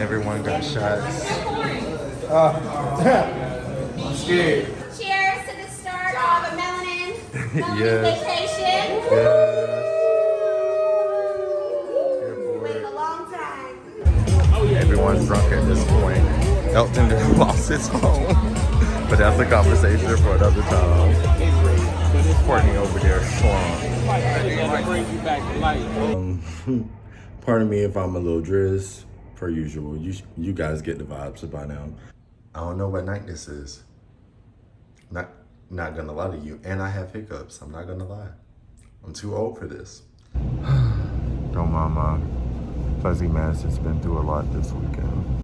Everyone got shots. I'm scared. Cheers to the start of a melanin Yes. vacation. Yes. Waiting a long time. Everyone's drunk at this point. Elton just lost his phone. But that's a conversation for another time. Courtney over there strong. Pardon me if I'm a little drizz, per usual. You guys get the vibes by now. I don't know what night this is. Not gonna lie to you. And I have hiccups. I'm not gonna lie. I'm too old for this. Don't mind my fuzzy mask. It's been through a lot this weekend.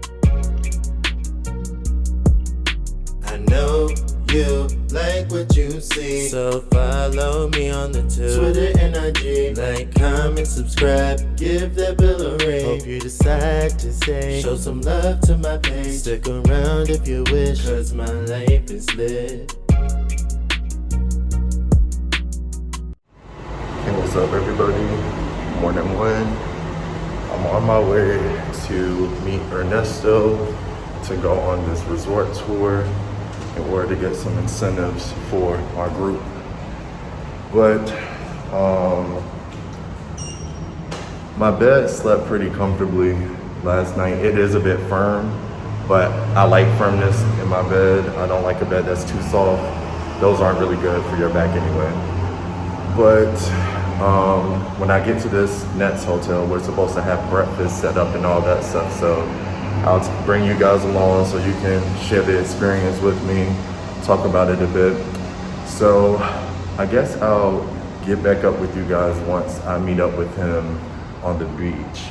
I know you like what you see, so follow me on the Twitter and IG. Like, comment, subscribe, give that bell a ring. Hope you decide to stay, show some love to my page. Stick around if you wish, cause my life is lit. Hey, what's up everybody? Morning one. I'm on my way to meet Ernesto to go on this resort tour in order to get some incentives for our group. But my bed slept pretty comfortably last night. It is a bit firm, but I like firmness in my bed. I don't like a bed that's too soft. Those aren't really good for your back anyway. But when I get to this Nets hotel, we're supposed to have breakfast set up and all that stuff. So I'll bring you guys along so you can share the experience with me, talk about it a bit. So I guess I'll get back up with you guys once I meet up with him on the beach.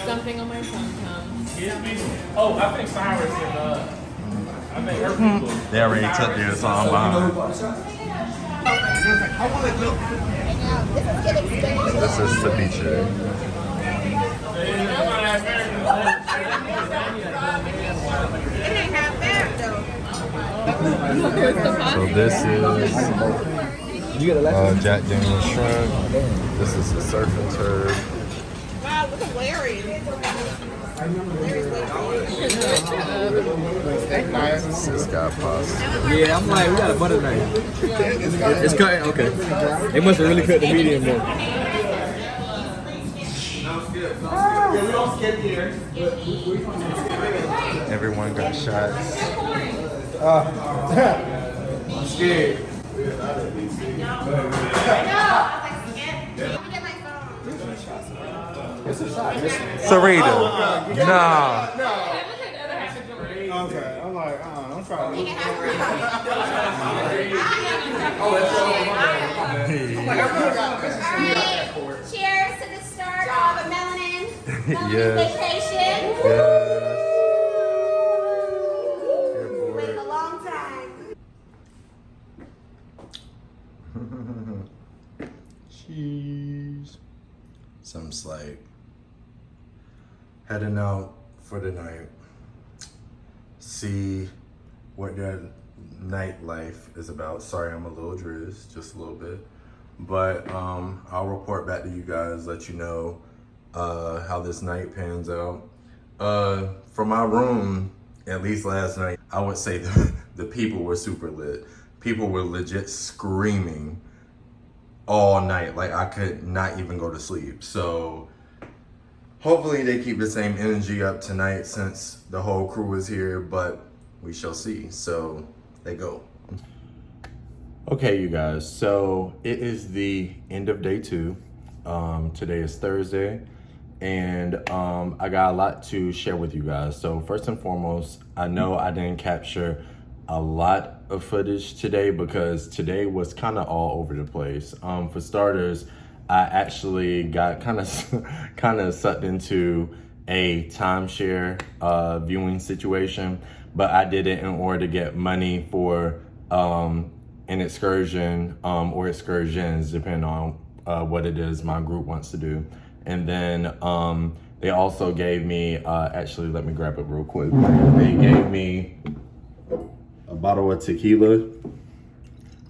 Something on my tongue. Oh, I think Cyrus and I think her people. They already took their song behind. This is ceviche. It ain't half bad though. So this is Jack Daniel's shrimp. This is the surf and turf. Wow, look at Larry. This guy pasta. Yeah, I'm like, we got a butter knife. It's cutting, okay. They must have really cut the medium though. Everyone got shots. I'm scared. Sarita. Nah. Okay, I'm like, I'm trying to. Alright, cheers to the start of a melanin. Yes. Vacation. Yes. Waited a long time. Cheese. Some like heading out for the night. See what their nightlife is about. Sorry, I'm a little drizzt, just a little bit. But I'll report back to you guys, let you know how this night pans out. For my room, at least last night, I would say the people were super lit. People were legit screaming all night. Like I could not even go to sleep. So hopefully they keep the same energy up tonight since the whole crew is here, but we shall see. So they go. Okay, you guys, so it is the end of day 2. Today is Thursday, and I got a lot to share with you guys. So first and foremost, I know I didn't capture a lot of footage today because today was kind of all over the place. For starters, I actually got kind of sucked into a timeshare viewing situation, but I did it in order to get money for an excursion or excursions, depending on what it is my group wants to do. And then they also gave me, actually, let me grab it real quick. They gave me a bottle of tequila.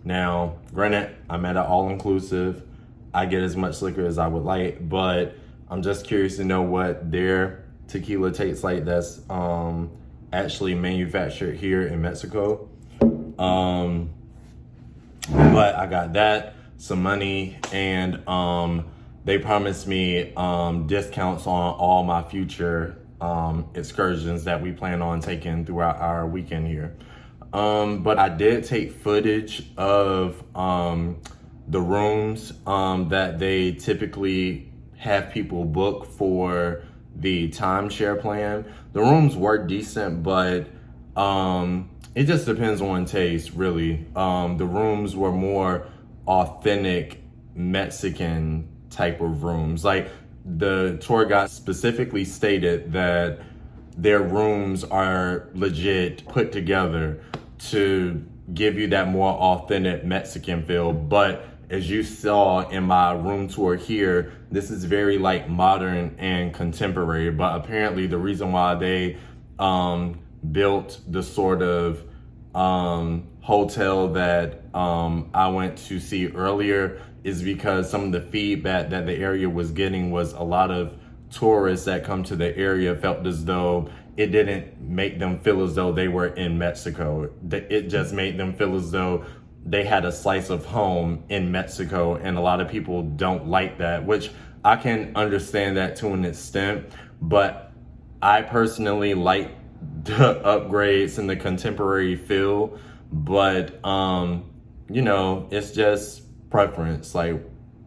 Now, granted, I'm at an all-inclusive. I get as much liquor as I would like, but I'm just curious to know what their tequila tastes like that's actually manufactured here in Mexico. But I got that, some money, and they promised me discounts on all my future excursions that we plan on taking throughout our weekend here. But I did take footage of the rooms that they typically have people book for the timeshare plan. The rooms were decent, but it just depends on taste, really. The rooms were more authentic Mexican type of rooms. Like the tour guide specifically stated that their rooms are legit put together to give you that more authentic Mexican feel. But as you saw in my room tour here, this is very like modern and contemporary. But apparently the reason why they built the sort of hotel that I went to see earlier is because some of the feedback that the area was getting was a lot of tourists that come to the area felt as though it didn't make them feel as though they were in Mexico. It just made them feel as though they had a slice of home in Mexico, and a lot of people don't like that, which I can understand that to an extent, but I personally like the upgrades and the contemporary feel, but you know, it's just preference, like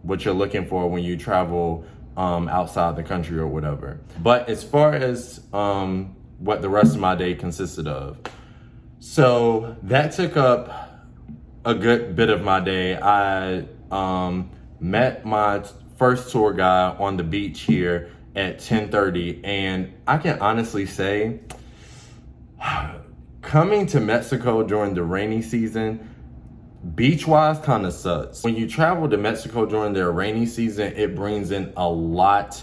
what you're looking for when you travel outside the country or whatever. But as far as what the rest of my day consisted of, so that took up a good bit of my day. I met my first tour guide on the beach here at 10:30, and I can honestly say coming to Mexico during the rainy season, beach-wise, kind of sucks. When you travel to Mexico during their rainy season, it brings in a lot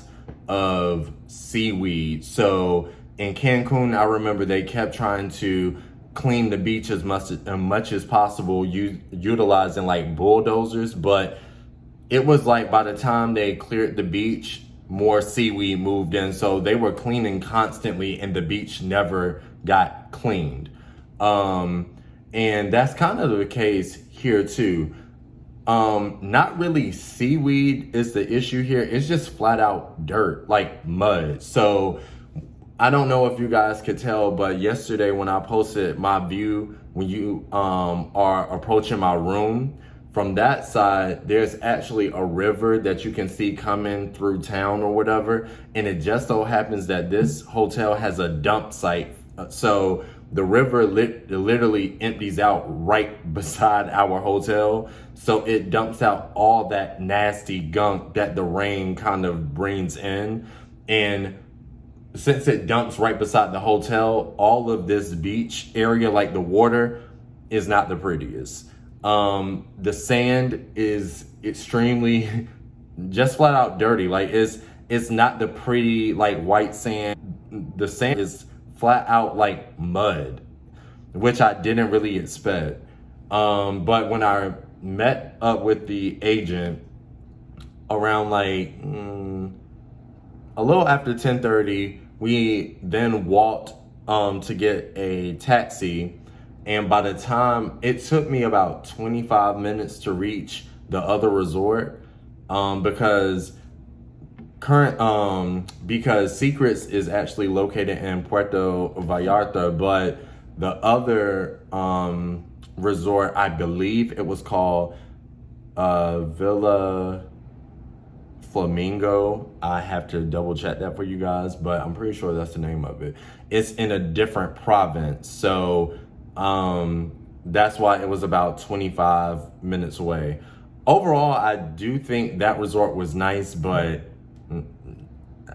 of seaweed. So in Cancun, I remember they kept trying to clean the beach as much as possible, utilizing like bulldozers, but it was like by the time they cleared the beach, more seaweed moved in. So they were cleaning constantly and the beach never got cleaned. And that's kind of the case here too. Not really seaweed is the issue here. It's just flat out dirt, like mud. So I don't know if you guys could tell, but yesterday when I posted my view, when you are approaching my room, from that side, there's actually a river that you can see coming through town or whatever. And it just so happens that this hotel has a dump site. So the river literally empties out right beside our hotel. So it dumps out all that nasty gunk that the rain kind of brings in. And since it dumps right beside the hotel, all of this beach area, like the water, is not the prettiest. The sand is extremely, just flat out dirty. Like it's not the pretty like white sand. The sand is flat out like mud, which I didn't really expect. But when I met up with the agent around like a little after 10:30, we then walked to get a taxi. And by the time, it took me about 25 minutes to reach the other resort, because Secrets is actually located in Puerto Vallarta, but the other resort, I believe it was called Villa Flamingo. I have to double check that for you guys, but I'm pretty sure that's the name of it. It's in a different province, so that's why it was about 25 minutes away. Overall, I do think that resort was nice, but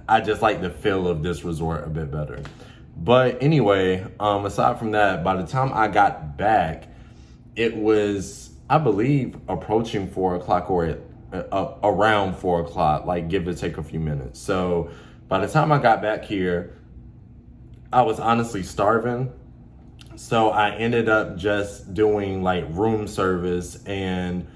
I just like the feel of this resort a bit better. But anyway, aside from that, by the time I got back, it was, I believe, approaching 4 o'clock or around 4 o'clock, like give or take a few minutes. So by the time I got back here, I was honestly starving. So I ended up just doing like room service, and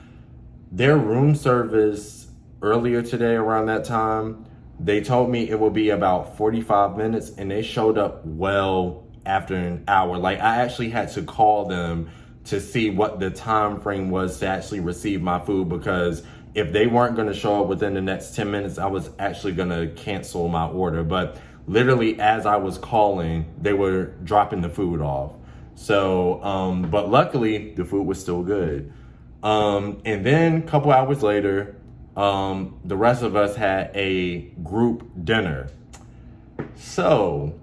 their room service earlier today around that time, they told me it will be about 45 minutes, and they showed up well after an hour. Like I actually had to call them to see what the time frame was to actually receive my food, because if they weren't going to show up within the next 10 minutes, I was actually going to cancel my order. But literally as I was calling, they were dropping the food off. So, but luckily the food was still good. And then a couple hours later, the rest of us had a group dinner. So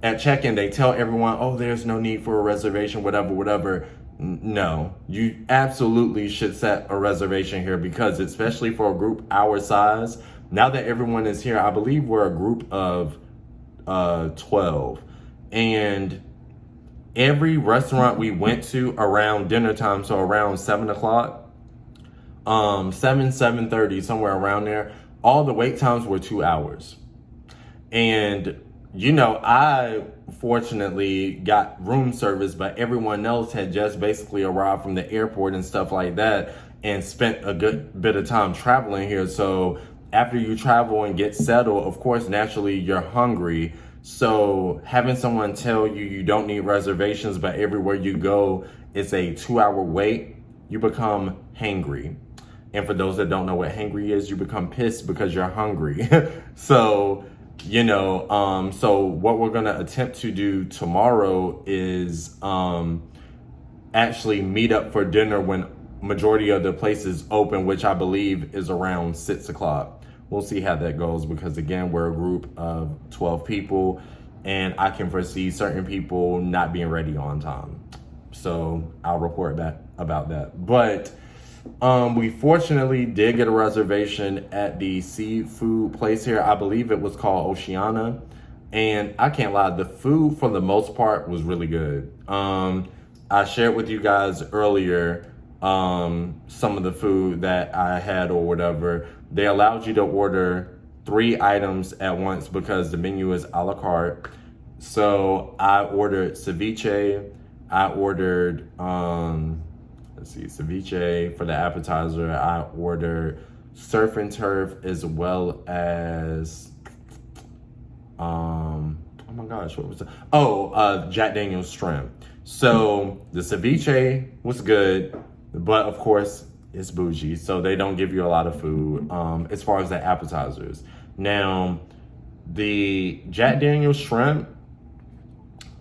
at check-in, they tell everyone, oh, there's no need for a reservation, whatever. No, you absolutely should set a reservation here, because especially for a group our size, now that everyone is here, I believe we're a group of 12. And every restaurant we went to around dinner time, so around 7 o'clock, 7:30, somewhere around there, all the wait times were 2 hours. And, you know, I fortunately got room service, but everyone else had just basically arrived from the airport and stuff like that and spent a good bit of time traveling here. So after you travel and get settled, of course, naturally, you're hungry. So having someone tell you you don't need reservations, but everywhere you go, it's a 2-hour wait, you become hangry. And for those that don't know what hangry is, you become pissed because you're hungry. So, you know, so what we're going to attempt to do tomorrow is actually meet up for dinner when majority of the places open, which I believe is around 6 o'clock. We'll see how that goes, because again, we're a group of 12 people and I can foresee certain people not being ready on time. So I'll report back about that. But we fortunately did get a reservation at the seafood place here. I believe it was called Oceana. And I can't lie, the food for the most part was really good. I shared with you guys earlier some of the food that I had or whatever. They allowed you to order 3 items at once because the menu is a la carte. So I ordered ceviche. I ordered, ceviche for the appetizer. I ordered surf and turf, as well as, oh my gosh, what was that? Jack Daniel's shrimp. So the ceviche was good, but of course it's bougie, so they don't give you a lot of food as far as the appetizers. Now, the Jack Daniel's shrimp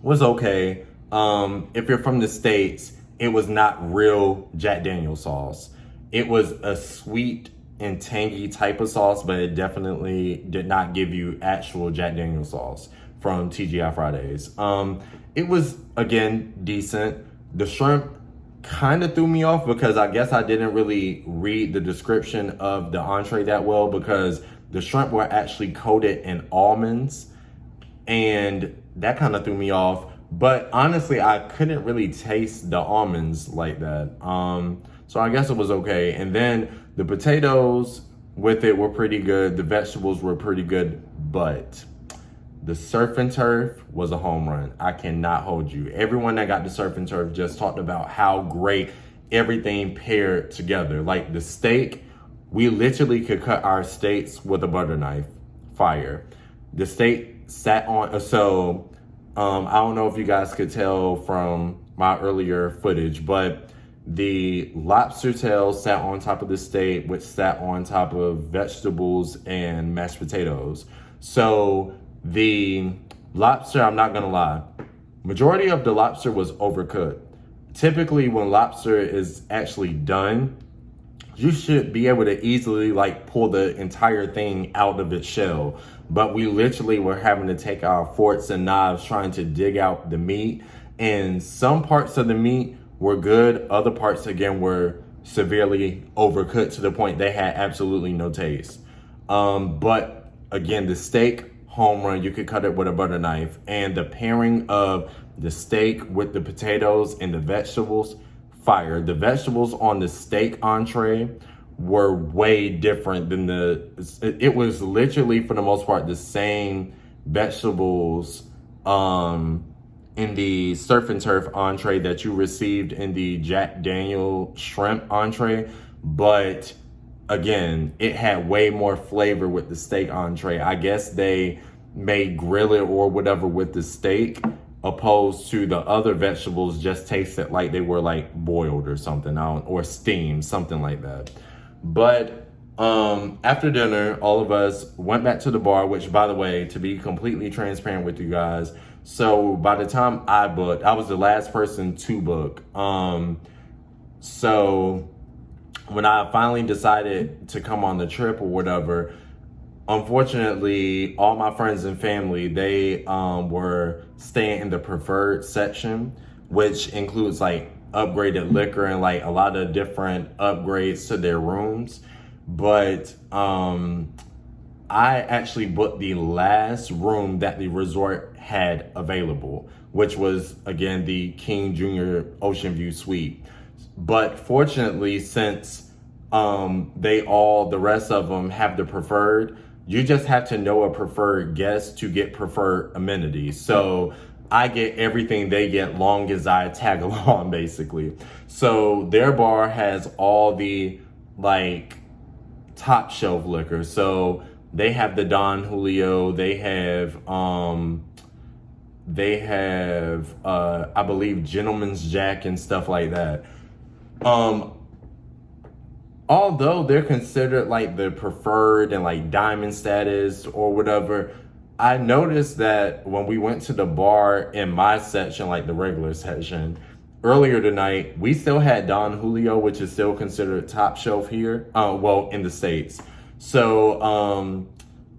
was okay. If you're from the States, it was not real Jack Daniel's sauce. It was a sweet and tangy type of sauce, but it definitely did not give you actual Jack Daniel's sauce from TGI Fridays. It was, again, decent. The shrimp kind of threw me off because I guess I didn't really read the description of the entree that well, because the shrimp were actually coated in almonds, and that kind of threw me off. But honestly, I couldn't really taste the almonds like that. So I guess it was okay. And then the potatoes with it were pretty good. The vegetables were pretty good, but the surf and turf was a home run. I cannot hold you. Everyone that got the surf and turf just talked about how great everything paired together. Like the steak, we literally could cut our steaks with a butter knife. Fire. The steak sat on, I don't know if you guys could tell from my earlier footage, but the lobster tail sat on top of the steak, which sat on top of vegetables and mashed potatoes. So the lobster, I'm not gonna lie, majority of the lobster was overcooked. Typically when lobster is actually done, you should be able to easily like pull the entire thing out of its shell. But we literally were having to take our forks and knives trying to dig out the meat. And some parts of the meat were good. Other parts, again, were severely overcooked to the point they had absolutely no taste. But again, the steak, home run. You could cut it with a butter knife. And the pairing of the steak with the potatoes and the vegetables, fire. The vegetables on the steak entree were way different than it was literally for the most part the same vegetables in the surf and turf entree that you received in the Jack Daniel shrimp entree, but again, it had way more flavor with the steak entree. I guess they may grill it or whatever with the steak, opposed to the other vegetables just tasted like they were like boiled or something, or steamed, something like that. But after dinner, all of us went back to the bar, which, by the way, to be completely transparent with you guys, so by the time I booked, I was the last person to book. So when I finally decided to come on the trip or whatever, unfortunately, all my friends and family, they were staying in the preferred section, which includes like upgraded liquor and like a lot of different upgrades to their rooms. But I actually booked the last room that the resort had available, which was, again, the King Jr. Ocean View Suite. But fortunately, since the rest of them have the preferred, you just have to know a preferred guest to get preferred amenities. So I get everything they get long as I tag along, basically. So their bar has all the like top shelf liquor. So they have the Don Julio, they have I believe Gentleman's Jack and stuff like that. Although they're considered like the preferred and like diamond status or whatever, I noticed that when we went to the bar in my section, like the regular section, earlier tonight, we still had Don Julio, which is still considered top shelf here, in the States. So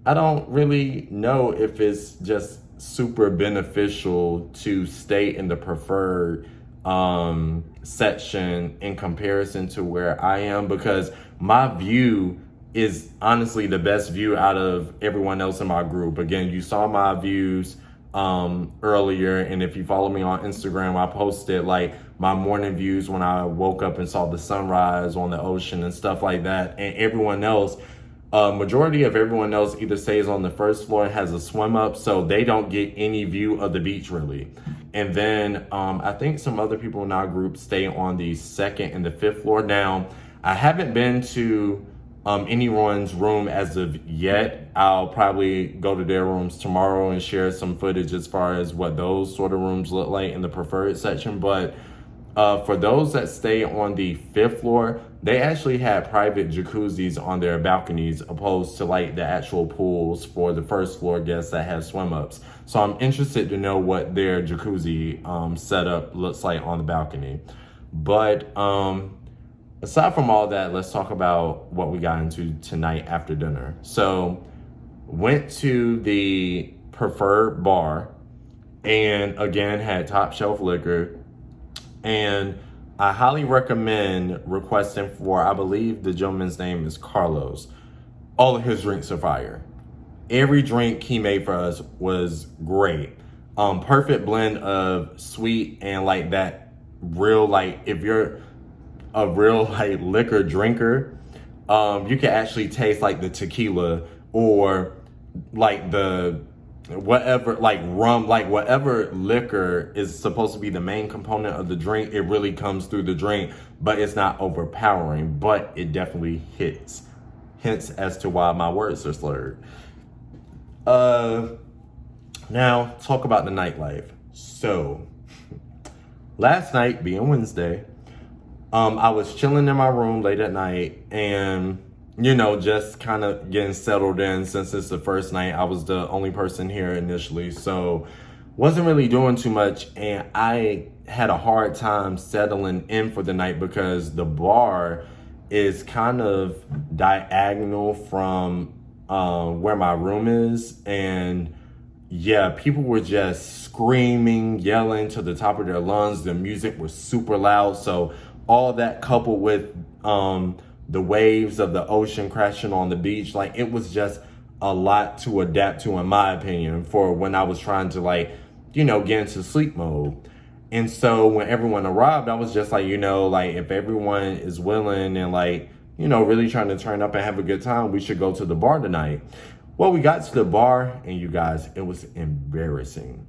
I don't really know if it's just super beneficial to stay in the preferred section in comparison to where I am, because my view is honestly the best view out of everyone else in my group. Again, you saw my views earlier, and if you follow me on Instagram, I posted like my morning views when I woke up and saw the sunrise on the ocean and stuff like that. And everyone else, majority of everyone else either stays on the first floor and has a swim up, so they don't get any view of the beach really. And then I think some other people in our group stay on the second and the fifth floor. Now, I haven't been to anyone's room as of yet. I'll probably go to their rooms tomorrow and share some footage as far as what those sort of rooms look like in the preferred section. But for those that stay on the fifth floor, they actually had private jacuzzis on their balconies, opposed to like the actual pools for the first floor guests that have swim ups. So I'm interested to know what their jacuzzi setup looks like on the balcony. But aside from all that, let's talk about what we got into tonight after dinner. So went to the preferred bar and again had top shelf liquor. And I highly recommend requesting for, I believe the gentleman's name is Carlos. all of his drinks are fire. Every drink he made for us was great. Perfect blend of sweet and like that real, like if you're a real like liquor drinker, you can actually taste like the tequila or like the whatever, like rum, like whatever liquor is supposed to be the main component of the drink. It really comes through the drink, but it's not overpowering, but it definitely hits. Hence as to why my words are slurred. Now talk about the nightlife. So last night being Wednesday, I was chilling in my room late at night and, you know, just kind of getting settled in since it's the first night. I was the only person here initially, so wasn't really doing too much. And I had a hard time settling in for the night because the bar is kind of diagonal from where my room is. And yeah, people were just screaming, yelling to the top of their lungs. The music was super loud. So all that coupled with the waves of the ocean crashing on the beach, like it was just a lot to adapt to, in my opinion, for when I was trying to like, you know, get into sleep mode. And so when everyone arrived, I was just like, you know, like if everyone is willing and like, you know, really trying to turn up and have a good time, we should go to the bar tonight. Well, we got to the bar and you guys, it was embarrassing.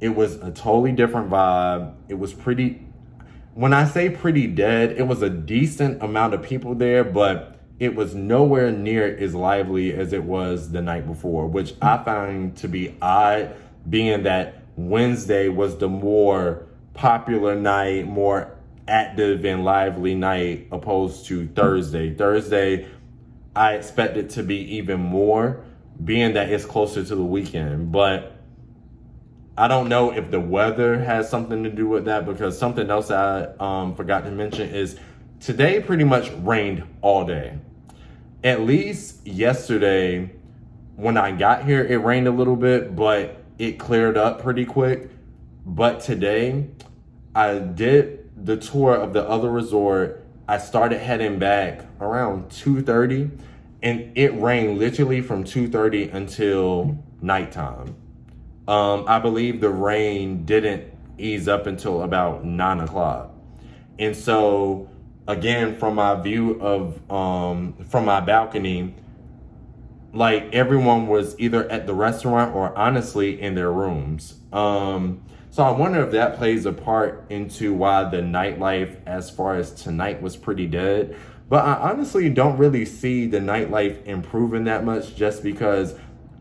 It was a totally different vibe. It was pretty, when I say pretty dead, it was a decent amount of people there, but it was nowhere near as lively as it was the night before, which I found to be odd, being that Wednesday was the more popular night, more active and lively night opposed to Thursday. Thursday, I expected to be even more, being that it's closer to the weekend. But I don't know if the weather has something to do with that, because something else I forgot to mention is today pretty much rained all day. At least yesterday when I got here, it rained a little bit, but it cleared up pretty quick. But today I did the tour of the other resort. I started heading back around 2:30 and it rained literally from 2:30 until nighttime. I believe the rain didn't ease up until about 9 o'clock. And so again, from my view of, from my balcony, like everyone was either at the restaurant or honestly in their rooms. So I wonder if that plays a part into why the nightlife as far as tonight was pretty dead. But I honestly don't really see the nightlife improving that much, just because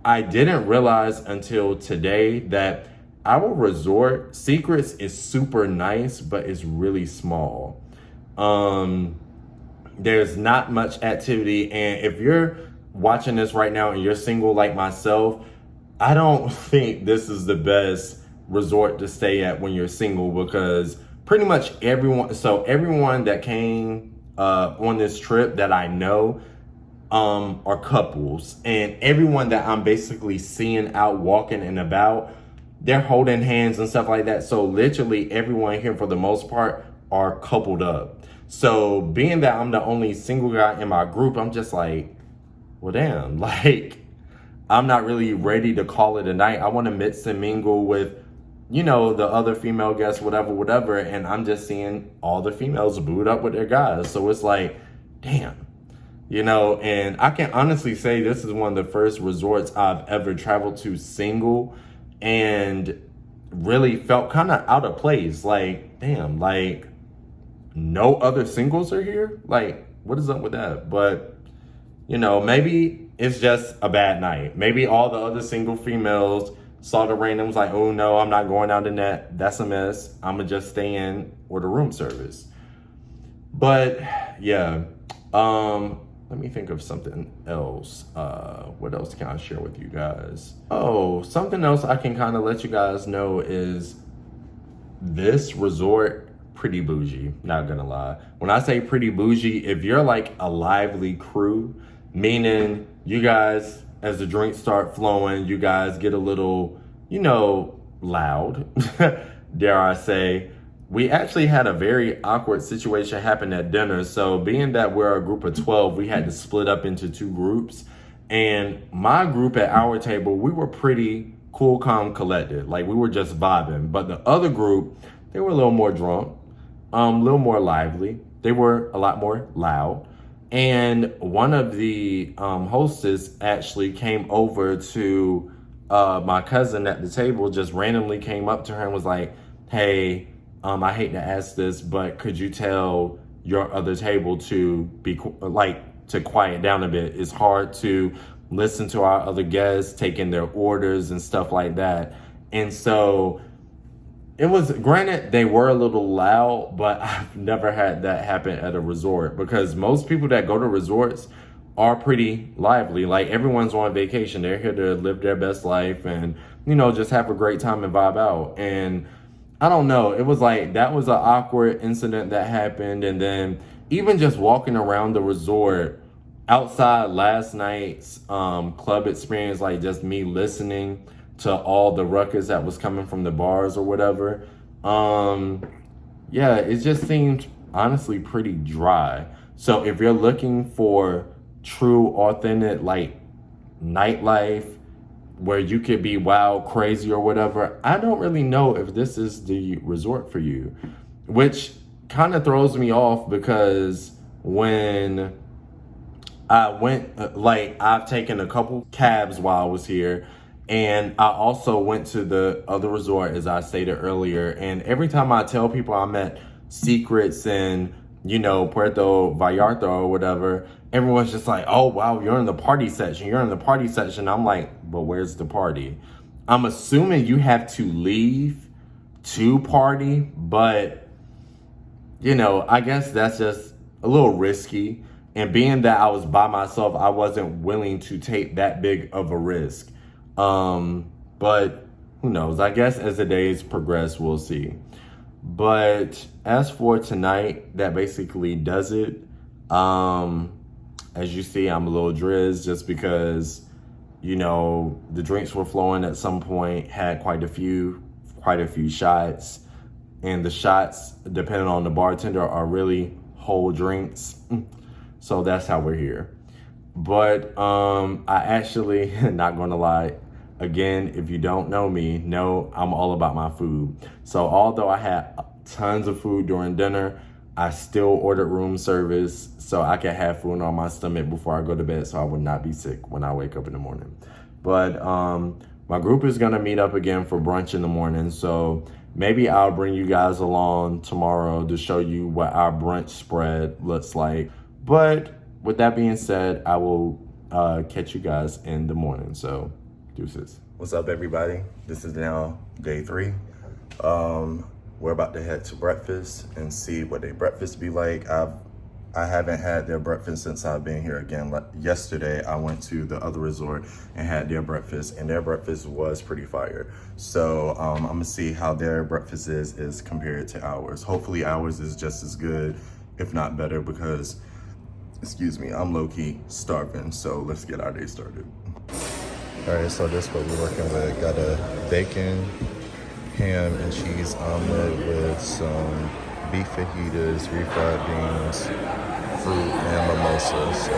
I didn't realize until today that our resort, Secrets, is super nice, but it's really small. There's not much activity. And if you're watching this right now and you're single like myself, I don't think this is the best resort to stay at when you're single, because pretty much everyone that came on this trip that I know are couples, and everyone that I'm basically seeing out walking and about, they're holding hands and stuff like that. So literally everyone here for the most part are coupled up. So being that I'm the only single guy in my group, I'm just like, well, damn, like I'm not really ready to call it a night. I want to mix and mingle with, you know, the other female guests, whatever. And I'm just seeing all the females booed up with their guys. So it's like, damn, you know, and I can honestly say this is one of the first resorts I've ever traveled to single and really felt kind of out of place. Like, damn, like no other singles are here. Like, what is up with that? But, you know, maybe it's just a bad night. Maybe all the other single females saw the rain and was like, oh no, I'm not going out in that. That's a mess. I'm gonna just stay in or the room service. But yeah, let me think of something else. What else can I share with you guys? Oh, something else I can kind of let you guys know is this resort, pretty bougie, not gonna lie. When I say pretty bougie, if you're like a lively crew, meaning you guys, as the drinks start flowing, you guys get a little, you know, loud, dare I say. We actually had a very awkward situation happen at dinner. So being that we're a group of 12, we had to split up into two groups. And my group at our table, we were pretty cool, calm, collected. Like we were just vibing. But the other group, they were a little more drunk, a little more lively. They were a lot more loud. And one of the hostess actually came over to my cousin at the table, just randomly came up to her and was like, hey, I hate to ask this, but could you tell your other table to be to quiet down a bit? It's hard to listen to our other guests taking their orders and stuff like that. And so it was, granted, they were a little loud, but I've never had that happen at a resort, because most people that go to resorts are pretty lively. Like everyone's on vacation. They're here to live their best life and, you know, just have a great time and vibe out. And I don't know, it was like, that was an awkward incident that happened. And then even just walking around the resort outside last night's club experience, like just me listening to all the ruckus that was coming from the bars or whatever. Yeah, it just seemed honestly pretty dry. So if you're looking for true, authentic, like nightlife where you could be wild, crazy or whatever, I don't really know if this is the resort for you, which kind of throws me off, because when I went, I've taken a couple cabs while I was here, and I also went to the other resort, as I stated earlier. And every time I tell people I'm at Secrets in, you know, Puerto, Vallarta or whatever, everyone's just like, oh, wow, you're in the party section. You're in the party section. I'm like, but where's the party? I'm assuming you have to leave to party, but, you know, I guess that's just a little risky. And being that I was by myself, I wasn't willing to take that big of a risk. But who knows? I guess as the days progress, we'll see. But as for tonight, that basically does it. As you see, I'm a little drizzed just because, you know, the drinks were flowing at some point, had quite a few shots. And the shots, depending on the bartender, are really whole drinks. So that's how we're here. But I actually, not gonna lie, again, if you don't know me, know I'm all about my food. So although I had tons of food during dinner, I still ordered room service so I could have food on my stomach before I go to bed, so I would not be sick when I wake up in the morning. But my group is gonna meet up again for brunch in the morning, so maybe I'll bring you guys along tomorrow to show you what our brunch spread looks like. But with that being said, I will catch you guys in the morning, so deuces. What's up, everybody? This is now day 3. We're about to head to breakfast and see what their breakfast be like. I haven't had their breakfast since I've been here again. Yesterday, I went to the other resort and had their breakfast, and their breakfast was pretty fire. So I'm gonna see how their breakfast is compared to ours. Hopefully ours is just as good, if not better, because, excuse me, I'm low-key starving. So let's get our day started. All right, so this is what we're working with. Got a bacon, ham and cheese omelet with some beef fajitas, refried beans, fruit, and mimosa. So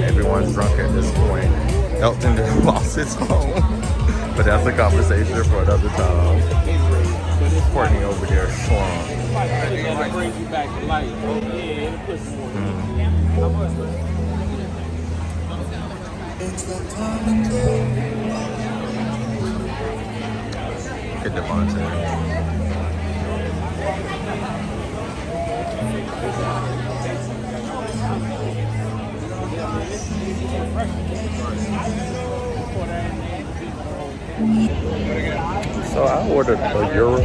everyone's drunk at this point. Elton just lost his phone, but that's a conversation for another time. Courtney over there slumped. It brings you back to life. Look at Devontae. So I ordered a euro.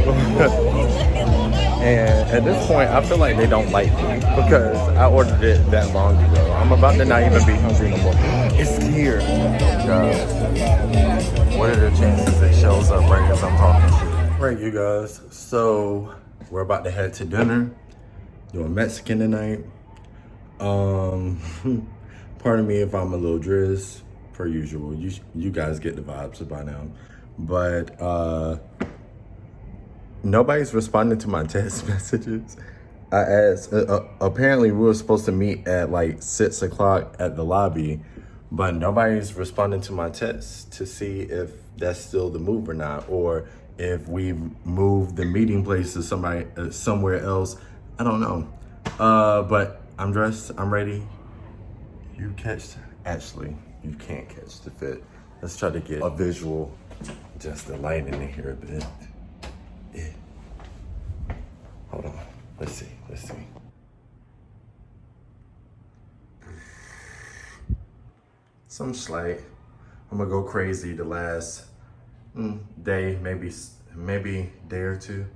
And at this point, I feel like they don't like me because I ordered it that long ago. I'm about to not even be hungry no more. It's here. What are the chances it shows up right as I'm talking to you? Right, you guys. So we're about to head to dinner. Doing Mexican tonight. Pardon me if I'm a little drizzt, per usual. You guys get the vibes by now. But nobody's responding to my text messages. I asked, apparently we were supposed to meet at like 6 o'clock at the lobby, but nobody's responding to my text to see if that's still the move or not, or if we've moved the meeting place to somewhere else. I don't know. But I'm dressed, I'm ready. Actually, you can't catch the fit. Let's try to get a visual, just the light in here a bit. Yeah. Hold on, let's see. Some slight. I'm gonna go crazy the last day, maybe day or two.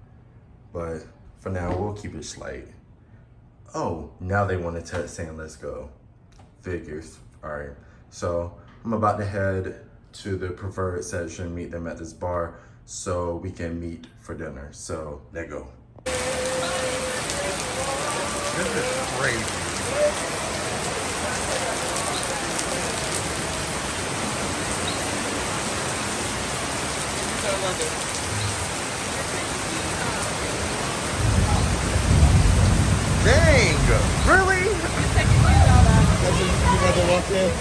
But for now, we'll keep it slight. Oh, now they want to text saying let's go. Figures. All right. So I'm about to head to the preferred section, meet them at this bar so we can meet for dinner. So there go. This is crazy. Dang! Really? You got to walk in?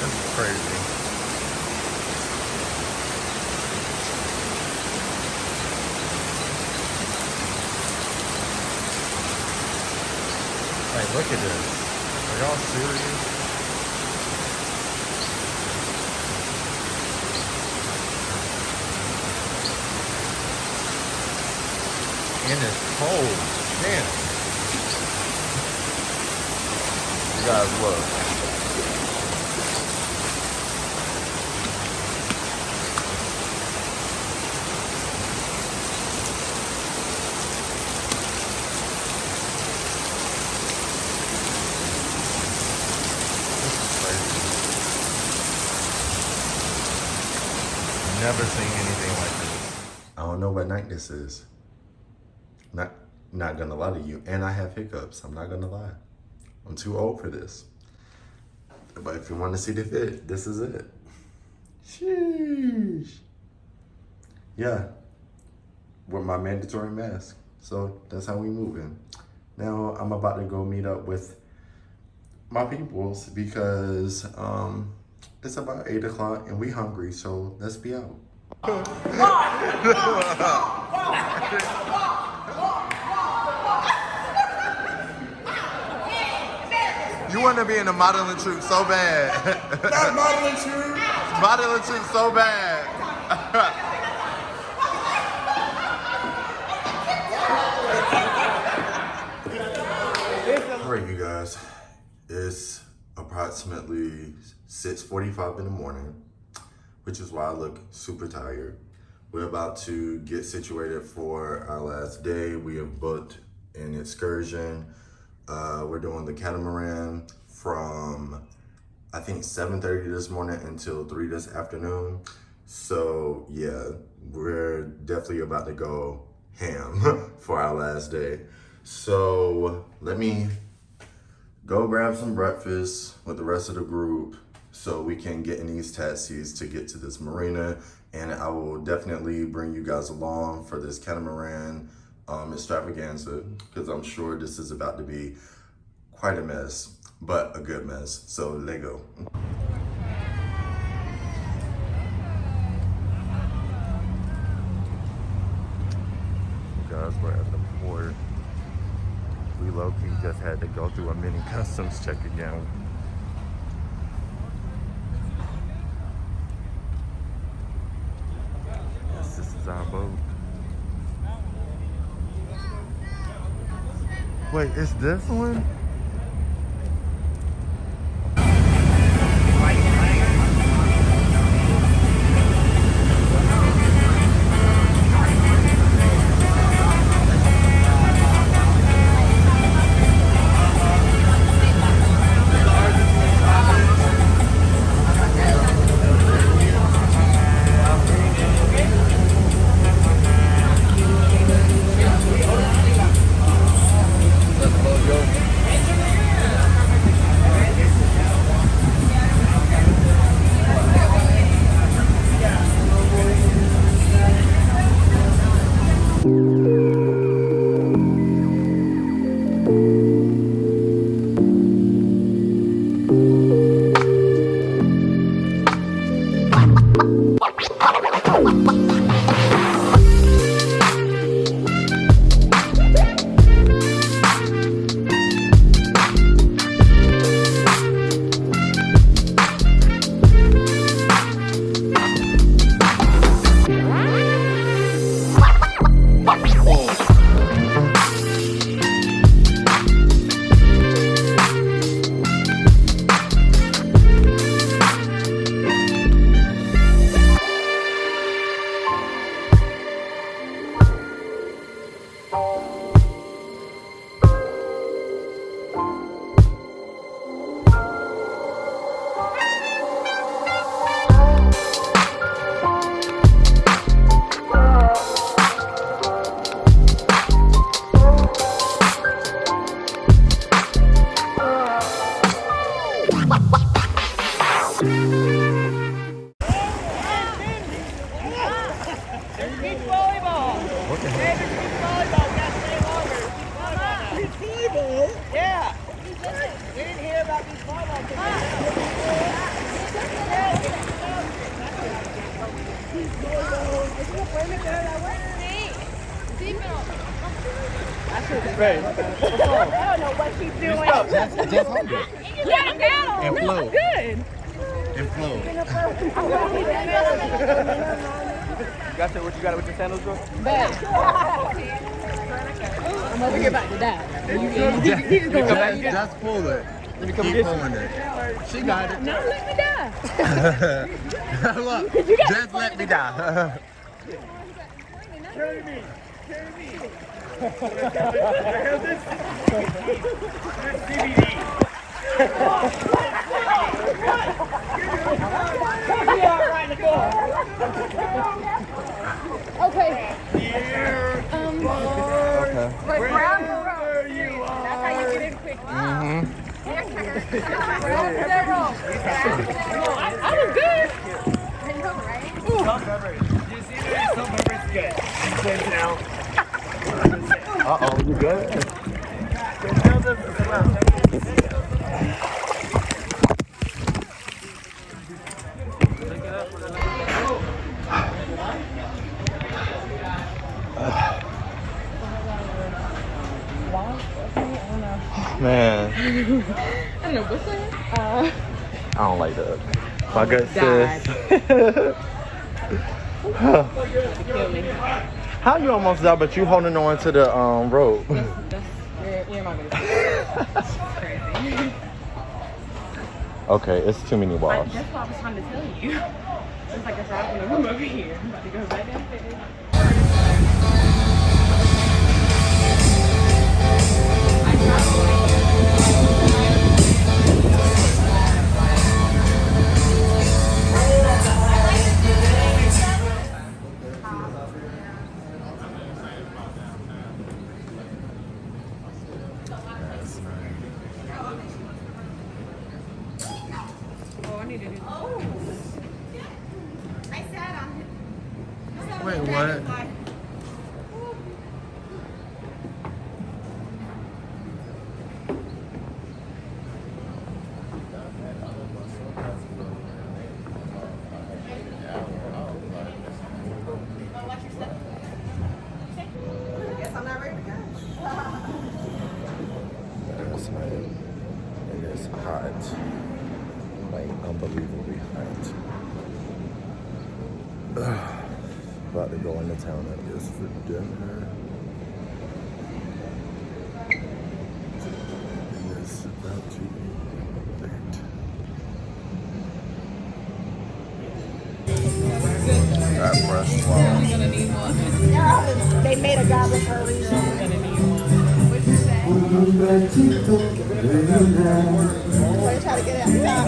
That's crazy. Like, look at this. Are y'all serious? And it's cold. Damn. You guys look. Never seen anything like this. I don't know what night this is. Not gonna lie to you. And I have hiccups. I'm not gonna lie. I'm too old for this. But if you want to see the fit, this is it. Sheesh. Yeah. With my mandatory mask. So that's how we moving. Now I'm about to go meet up with my peoples because it's about 8 o'clock and we hungry, so let's be out. You want to be in a modeling troupe so bad. Not modeling troupe. Modeling troupe so bad. All right, you guys. It's approximately 6:45 in the morning, which is why I look super tired. We're about to get situated for our last day. We have booked an excursion. We're doing the Catamaran from, I think, 7:30 this morning until 3 this afternoon. So yeah, we're definitely about to go ham for our last day. So let me go grab some breakfast with the rest of the group so we can get in these taxis to get to this marina. And I will definitely bring you guys along for this Catamaran extravaganza, because I'm sure this is about to be quite a mess, but a good mess. So let's go. Guys, we're at the port. We low-key just had to go through a mini customs check again. Yes, this is our boat. Wait, is this one? Just hold it. And flow. Good. And flow. What you got with your sandals, bro? I'm over here about to die. Just pull it. Keep pulling it. She got it. No, let me die. Look, just let me die. Okay. That's how you get in quick. I was good. Uh-oh, you good? Man, I don't know what's that. I don't like that. My gut says. How you almost died, but you holding on to the rope? You're my baby. Crazy. Okay, it's too many walls. That's what I was trying to tell you. It's like a shot in the room over here. I'm about to go back downstairs. Wait, what? And it's hot. Like, unbelievably hot. About to go into town, I guess, for dinner. And it's about to be late. That fresh flour. They made a goblet for a reason. We're trying to get it out.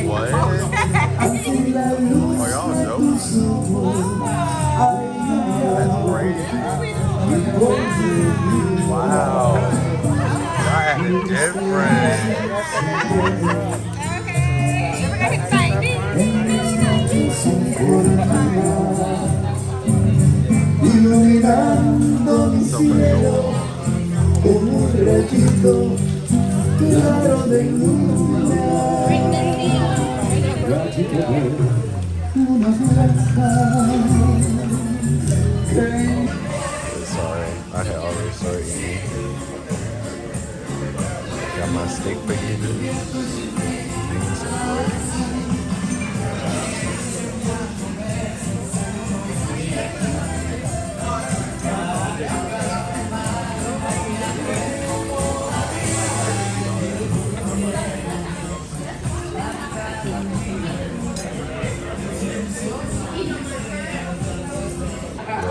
What? Oh, y'all dope. That's crazy. Wow. That is different. Iluminando mi cielo con un rayito claro de luna. Rayito de una fuerza. Sorry, I had already started eating. Got my steak fajitas. And some bread.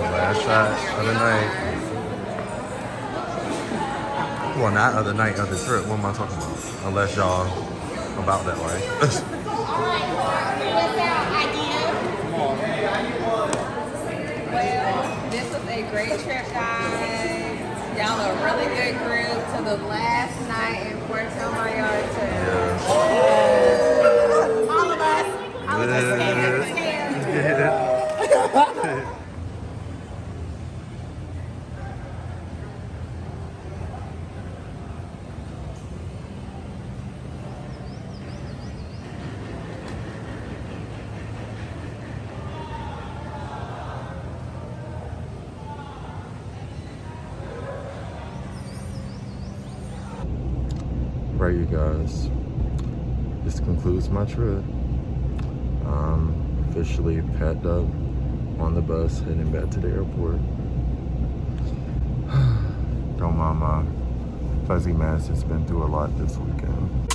Last shot of the night. Well, not of the night of the trip. What am I talking about? Unless y'all about that, right? What's our idea? Well, this was a great trip, guys. Y'all a really good group to the last night in Puerto Vallarta. All of us. I was just scared. Right, you guys. This concludes my trip. Officially packed up on the bus, heading back to the airport. Don't mind my fuzzy mask. It's been through a lot this weekend.